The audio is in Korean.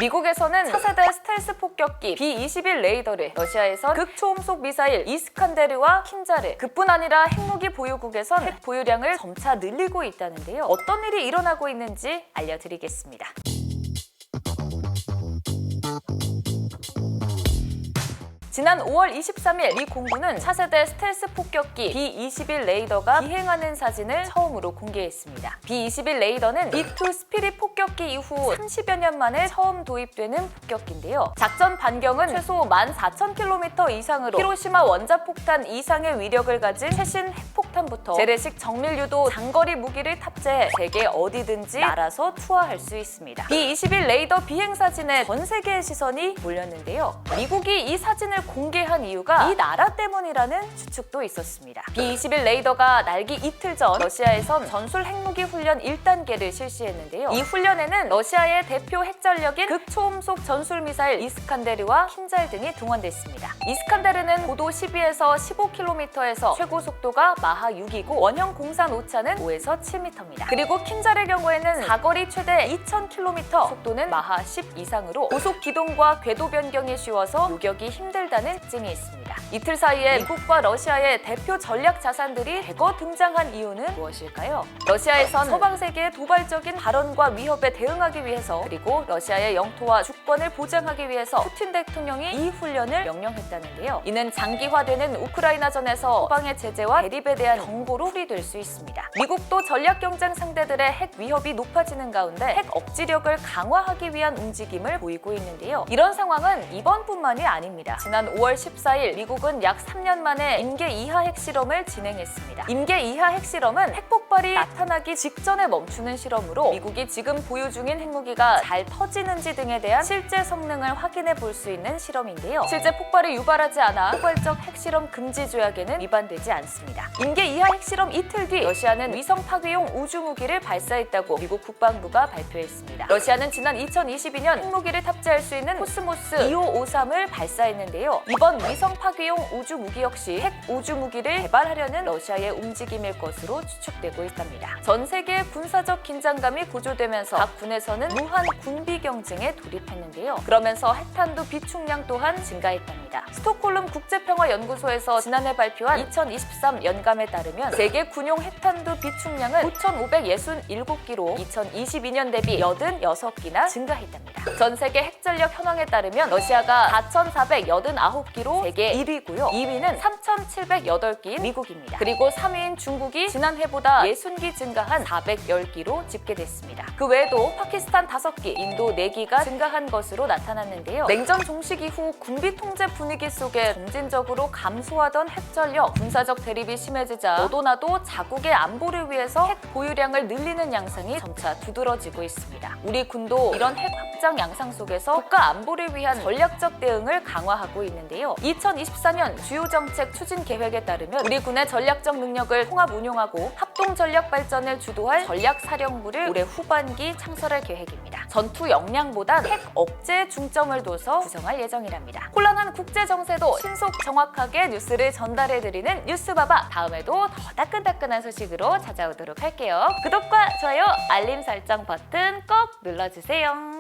미국에서는 차세대 스텔스 폭격기 B-21 레이더를, 러시아에선 극초음속 미사일 이스칸데르와 킨자르, 그뿐 아니라 핵무기 보유국에선 핵 보유량을 점차 늘리고 있다는데요. 어떤 일이 일어나고 있는지 알려드리겠습니다. 지난 5월 23일 미 공군은 차세대 스텔스 폭격기 B-21 레이더가 비행하는 사진을 처음으로 공개했습니다. B-21 레이더는 B-2 스피릿 폭격기 이후 30여 년 만에 처음 도입되는 폭격기인데요. 작전 반경은 최소 14,000km 이상으로 히로시마 원자폭탄 이상의 위력을 가진 최신 핵폭탄부터 재래식 정밀유도 장거리 무기를 탑재해 세계 어디든지 날아서 투하할 수 있습니다. B-21 레이더 비행 사진에 전 세계의 시선이 몰렸는데요. 미국이 이 사진을 공개한 이유가 이 나라 때문이라는 추측도 있었습니다. B-21 레이더가 날기 이틀 전 러시아에선 전술 핵무기 훈련 1단계를 실시했는데요. 이 훈련에는 러시아의 대표 핵전력인 극초음속 전술미사일 이스칸데르와 킨잘 등이 동원됐습니다. 이스칸데르는 고도 12에서 15km에서 최고 속도가 마하 6이고 원형 공산 오차는 5에서 7m입니다. 그리고 킨잘의 경우에는 사거리 최대 2,000km, 속도는 마하 10 이상으로 고속 기동과 궤도 변경이 쉬워서 요격이 힘들다는 특징이 있습니다. 이틀 사이에 미국과 러시아의 대표 전략 자산들이 대거 등장한 이유는 무엇일까요? 러시아에선 서방 세계의 도발적인 발언과 위협에 대응하기 위해서, 그리고 러시아의 영토와 주권을 보장하기 위해서 푸틴 대통령이 이 훈련을 명령했다는데요. 이는 장기화되는 우크라이나전에서 서방의 제재와 대립에 대한 경고로 풀이될 수 있습니다. 미국도 전략 경쟁 상대들의 핵 위협이 높아지는 가운데 핵 억지력을 강화하기 위한 움직임을 보이고 있는데요. 이런 상황은 이번뿐만이 아닙니다. 지난 5월 14일 미국은 약 3년 만에 임계 이하 핵실험을 진행했습니다. 임계 이하 핵실험은 핵폭발이 나타나기 직전에 멈추는 실험으로 미국이 지금 보유 중인 핵무기가 잘 터지는지 등에 대한 실제 성능을 확인해 볼 수 있는 실험인데요. 실제 폭발이 유발하지 않아 포괄적 핵실험 금지 조약에는 위반되지 않습니다. 임계 이하 핵실험 이틀 뒤 러시아는 위성 파괴용 우주무기를 발사했다고 미국 국방부가 발표했습니다. 러시아는 지난 2022년 핵무기를 탑재할 수 있는 코스모스 2553을 발사했는데요. 이번 위성 파괴용 우주무기 역시 핵 우주무기를 개발하려는 러시아의 움직임일 것으로 추측되고 있답니다. 전 세계의 군사적 긴장감이 고조되면서 각 군에서는 무한 군비 경쟁에 돌입했는데요. 그러면서 핵탄두 비축량 또한 증가했답니다. 스톡홀름 국제평화연구소에서 지난해 발표한 2023 연감에 따르면 세계 군용 핵탄두 비축량은 9,567기로 2022년 대비 86기나 증가했답니다. 전 세계 핵전력 현황에 따르면 러시아가 4,489기로 세계 1위고요. 2위는 3,708기 미국입니다. 그리고 3위인 중국이 지난해보다 60기 증가한 410기로 집계됐습니다. 그 외에도 파키스탄 5기, 인도 4기가 증가한 것으로 나타났는데요. 냉전 종식 이후 군비 통제 분위기 속에 점진적으로 감소하던 핵전력, 군사적 대립이 심해지자 너도 나도 자국의 안보를 위해서 핵 보유량을 늘리는 양상이 점차 두드러지고 있습니다. 우리 군도 이런 핵 확장 양상 속에서 국가 안보를 위한 전략적 대응을 강화하고 있는데요. 2024년 주요 정책 추진 계획에 따르면 우리 군의 전략적 능력을 통합 운용하고 합동 전략 발전을 주도할 전략사령부를 올해 후반기 창설할 계획입니다. 전투 역량보단 핵 억제에 중점을 둬서 구성할 예정이랍니다. 혼란한 국제 정세도 신속 정확하게 뉴스를 전달해드리는 뉴스바바, 다음에도 더 따끈따끈한 소식으로 찾아오도록 할게요. 구독과 좋아요, 알림 설정 버튼 꼭 눌러주세요.